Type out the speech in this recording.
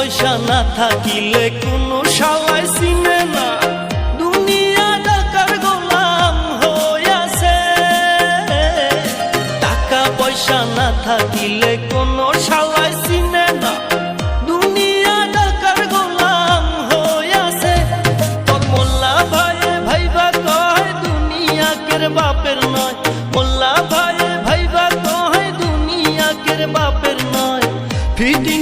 পয়সা না থাকিলে কোনো শালাই চিনে না, দুনিয়া টাকার গোলাম হইয়াছে। টাকা পয়সা না থাকিলে কোনো শালাই চিনে না, দুনিয়া টাকার গোলাম হইয়াছে। তোর মোল্লা ভাইয়ে ভাইবা কয় দুনিয়া কের বাপের নয়, মোল্লা ভাইয়ে ভাইবা কয় দুনিয়া কের বাপের নয়। ফিটি